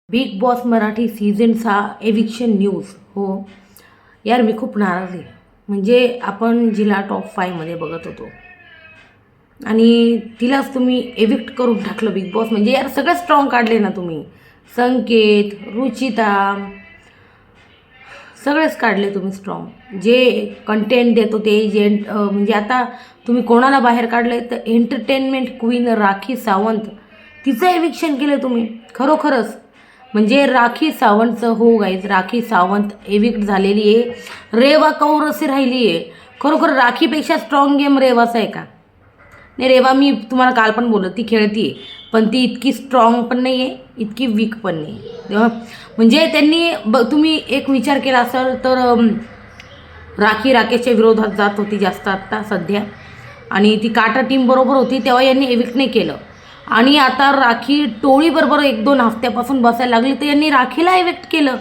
Big boss Marathi season 6 eviction news. हो यार, मी खूप नाराज आहे. म्हणजे आपण जिला टॉप 5 मध्ये बघत होतो आणि तिलाच तुम्ही एविक्ट करून टाकलं बिग बॉस. म्हणजे यार सगळे स्ट्रॉंग काढले ना तुम्ही. संकेत, रुचिता, सगळेच काढले तुम्ही स्ट्रॉंग. जे कंटेंट देतो ते म्हणजे आता तुम्ही कोणाला बाहेर काढले तर एंटरटेनमेंट क्वीन राखी सावंत, तिचं एविक्शन केलं तुम्ही. खरोखरच म्हणजे राखी सावंतचं, हो गाईज, राखी सावंत एविक्ट झालेली आहे. रेवा कौर असे राहिली आहे. खरोखर राखीपेक्षा स्ट्रॉंग गेम रेवाचा आहे का? नाही, रेवा मी तुम्हाला काल पण बोलत, ती खेळती आहे पण ती इतकी स्ट्रॉंग पण नाही आहे, इतकी वीक पण नाही. म्हणजे त्यांनी तुम्ही एक विचार केला असेल तर राखी राकेशच्या विरोधात जात होती जास्त आत्ता सध्या, आणि ती काटा टीम बरोबर होती तेव्हा यांनी एविक्ट नाही केलं. आणि आता राखी टोळीबरोबर 1-2 हफ्त्यापासून बसायला लागली तर यांनी राखीला एविक्ट केलं.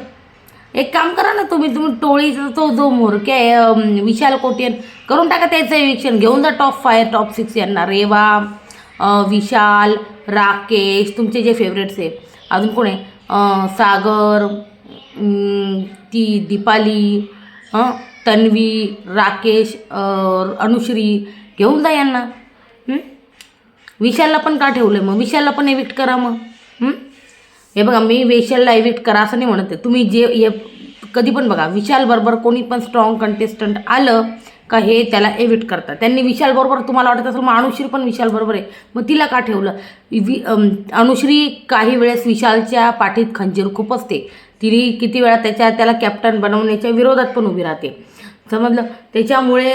एक काम करा ना तुम्ही टोळीचा तो जो मोरक्या आहे विशाल कोटियन, करून टाका त्याचं एविक्शन. घेऊन जा टॉप 5 टॉप 6 यांना. रेवा, विशाल, राकेश, तुमचे जे फेवरेट्स आहे. अजून कोण आहे? सागर, ती दीपाली, तन्वी, राकेश, अनुश्री, घेऊन जा यांना. विशालला पण का ठेवलं मग? विशालला पण एविक्ट करा मग. हे बघा, मी विशालला एविक्ट करा असं नाही म्हणत आहे. तुम्ही जे कधी पण बघा, विशालबरोबर कोणी पण स्ट्रॉंग कंटेस्टंट आलं का हे त्याला एविक्ट करतात. त्यांनी विशालबरोबर, तुम्हाला वाटत असेल मग अनुश्री पण विशालबरोबर आहे, मग तिला का ठेवलं? अनुश्री काही वेळेस विशालच्या पाठीत खंजीर खूप असते. तिने किती वेळा त्याला कॅप्टन बनवण्याच्या विरोधात पण उभी राहते, समजलं? त्याच्यामुळे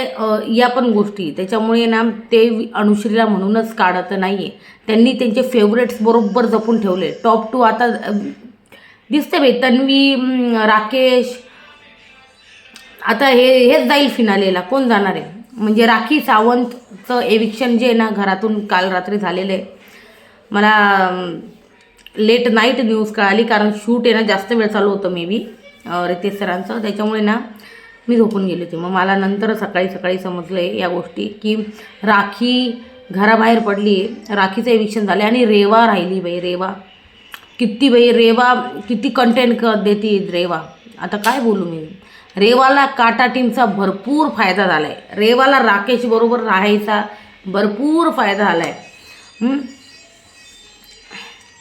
या पण गोष्टी, त्याच्यामुळे ना ते अनुश्रीला म्हणूनच काढत नाही आहे. त्यांनी त्यांचे फेवरेट्स बरोबर जपून ठेवले. टॉप 2 आता दिसते बाई, तन्वी, राकेश. आता हेच जाईल फिनालेला. कोण जाणार आहे? म्हणजे राखी सावंतचं एविक्शन जे आहे ना घरातून काल रात्री झालेलं आहे. मला लेट नाईट न्यूज कळाली, कारण शूट आहे ना जास्त वेळ चालू होतं मे बी रितेश सरांचं, त्याच्यामुळे ना मी झोपून गेली होती. मग मला नंतर सकाळी समजलं आहे या गोष्टी, की राखी घराबाहेर पडली आहे, राखीचं एविक्शन झालं आणि रेवा राहिली. रेवा किती कंटेंट देते रेवा. आता काय बोलू मी? रेवाला काटा टीमचा भरपूर फायदा झाला आहे. रेवाला राकेश बरोबर राहायचा भरपूर फायदा झाला आहे.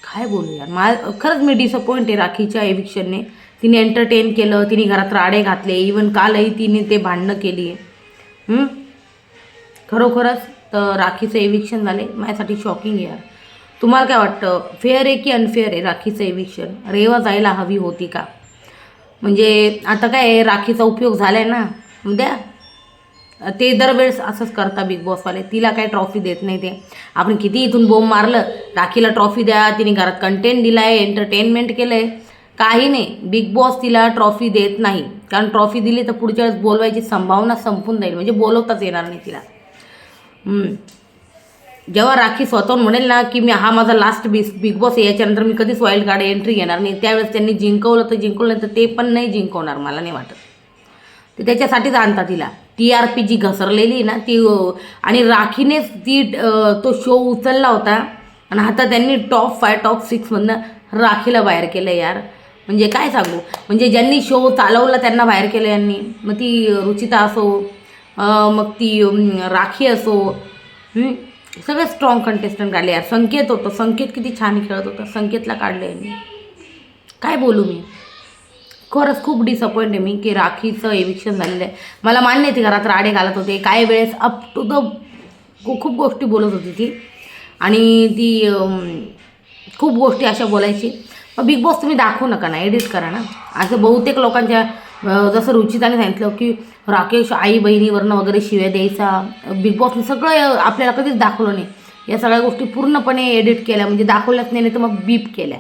काय बोलू यार, खरंच मी डिसअपॉइंट आहे राखीच्या एविक्शनने. तिने एंटरटेन केलं, तिने घरात राडे घातले, इवन कालही तिने ते भांडणं केली आहे. खरोखरच तर राखीचं एविक्शन झाले माझ्यासाठी शॉकिंग आहे यार. तुम्हाला काय वाटतं, फेअर आहे की अनफेअर आहे राखीचं एविक्शन? रेवा जायला हवी होती का? म्हणजे आता काय राखीचा उपयोग झाला आहे ना, द्या. ते दरवेळेस असंच करता बिग बॉसवाले. तिला काय ट्रॉफी देत नाही ते. आपण किती इथून बोंब मारलं, राखीला ट्रॉफी द्या, तिने घरात कंटेंट दिला आहे, एंटरटेनमेंट केलं आहे, काही नाही. बिग बॉस तिला ट्रॉफी देत नाही, कारण ट्रॉफी दिली तर पुढच्या वेळेस बोलवायची संभावना संपून जाईल, म्हणजे बोलवताच येणार नाही तिला. जेव्हा राखी स्वतःहून म्हणेल ना की माझा लास्ट बिग बॉस आहे, याच्यानंतर मी कधीच वाईल्ड कार्ड एंट्री घेणार नाही, त्यावेळेस त्यांनी जिंकवलं तर जिंकवलं, तर ते पण नाही जिंकवणार मला नाही वाटत. ते त्याच्यासाठीच आणतात तिला. TRP जी घसरलेली ना ती, आणि राखीनेच तो शो उचलला होता आणि आता त्यांनी टॉप 5 टॉप 6 मधनं राखीला बाहेर केलं यार. म्हणजे काय सांगू, म्हणजे ज्यांनी शो चालवला त्यांना बाहेर केलं यांनी. मग ती रुचिता असो, मग ती राखी असो, सगळे स्ट्रॉंग कंटेस्टंट काढले यार. संकेत होतं, संकेत किती छान खेळत होता, संकेतला काढलं यांनी. काय बोलू मी? खरंच खूप डिसअपॉइंट आहे मी की राखीचं एविक्शन झालेलं आहे. मला मान्य आहे ती घरात राडे घालत होते, काही वेळेस अप टू द खूप गोष्टी बोलत होती ती, आणि ती खूप गोष्टी अशा बोलायची. मग बिग बॉस तुम्ही दाखवू नका ना, एडिट करा ना. असं बहुतेक लोकांच्या, जसं रुचिताने सांगितलं की राकेश आई बहिणीवरनं वगैरे शिव्या द्यायचा, बिग बॉसने सगळं आपल्याला कधीच दाखवलं नाही. या सगळ्या गोष्टी पूर्णपणे एडिट केल्या, म्हणजे दाखवल्याच नाही तर मग बीप केल्या.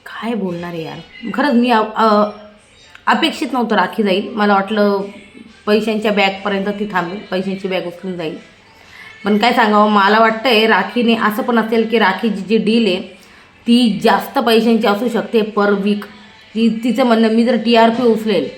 काय बोलणार आहे यार. खरंच मी अपेक्षित नव्हतं राखी जाईल. मला वाटलं पैशांच्या बॅगपर्यंत ती थांबेल, पैशांची बॅग उचलून जाईल. पण काय सांगावं, मला वाटतं आहे राखीने असं पण असेल की राखीची जी डील आहे ती जास्त पैशांची असू शकते पर वीक. तिचं म्हणणं, मी जर TRP उचलेल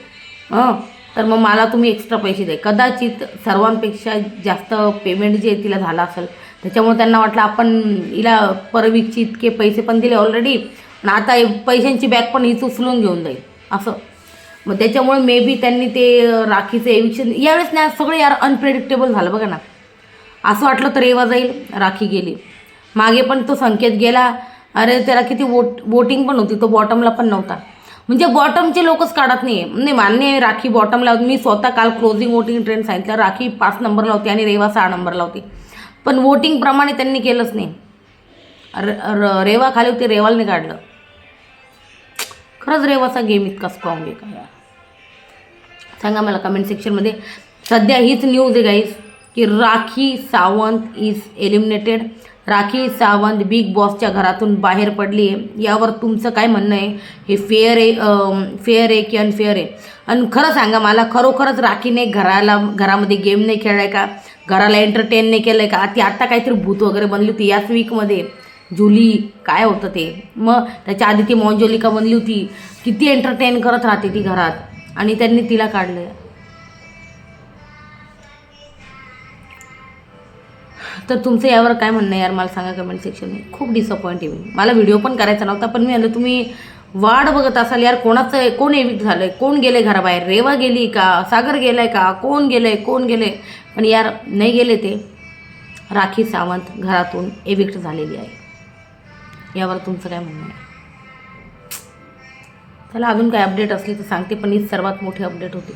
तर मग मला तुम्ही एक्स्ट्रा पैसे द्या. कदाचित सर्वांपेक्षा जास्त पेमेंट जे तिला झालं असेल त्याच्यामुळे त्यांना वाटलं आपण हिला परवीकचे इतके पैसे पण दिले ऑलरेडी, आणि आता पैशांची बॅग पण हीच उचलून घेऊन जाईल असं. मग त्याच्यामुळे मे बी त्यांनी ते राखीचं एविक्शन यावेळेस ना सगळं यार अनप्रेडिक्टेबल झालं बघा ना. असं वाटलं तर रेवा जाईल, राखी गेली. मागे पण तो संकेत गेला, अरे त्याला किती वोटिंग पण होती, तो बॉटमला पण नव्हता. म्हणजे बॉटमचे लोकच काढत नाही मान्य आहे, राखी बॉटमला होती. मी स्वतः काल क्लोजिंग वोटिंग ट्रेंड सांगितलं, राखी 5 नंबरला होती आणि रेवा 6 नंबरला होती, पण वोटिंगप्रमाणे त्यांनी केलंच नाही. रेवा खाली होती, रेवाला नाही काढलं. खरंच रेवाचा गेम इतका स्ट्रॉंग आहे का यार? सांगा मला कमेंट सेक्शनमध्ये. सध्या हीच न्यूज आहे गाईज की Rakhi Sawant is eliminated. Rakhi Sawant big बॉसच्या घरातून बाहेर पडली आहे. यावर तुमचं काय म्हणणं आहे? हे फेअर आहे की अनफेअर आहे? आणि खरं सांगा मला, खरोखरच राखीने घरामध्ये गेम नाही खेळलाय का? घराला एंटरटेन नाही केलं आहे का? ती आत्ता काहीतरी भूत वगैरे बनली होती याच वीकमध्ये, जुली काय होतं ते. मग त्याच्या आधी ती मॉन्जोलिका बनली होती, किती एंटरटेन करत राहते ती घरात, आणि त्यांनी तिला काढलं. तर तुमचं यावर काय म्हणणं आहे यार, मला सांगा कमेंट सेक्शनमध्ये. खूप डिसअपॉइंट आहे मी. मला व्हिडिओ पण करायचा नव्हता, पण मी म्हणलं तुम्ही वाढ बघत असाल यार, कोण एविक्ट झालं आहे, कोण गेले घराबाहेर? रेवा गेली का? सागर गेलाय का? कोण गेले? पण यार नाही गेले ते. राखी सावंत घरातून एविक्ट झालेली आहे. यावर तुमचं काय म्हणणं आहे? त्याला अजून काय अपडेट असली तर सांगते, पण ही सर्वात मोठी अपडेट होती.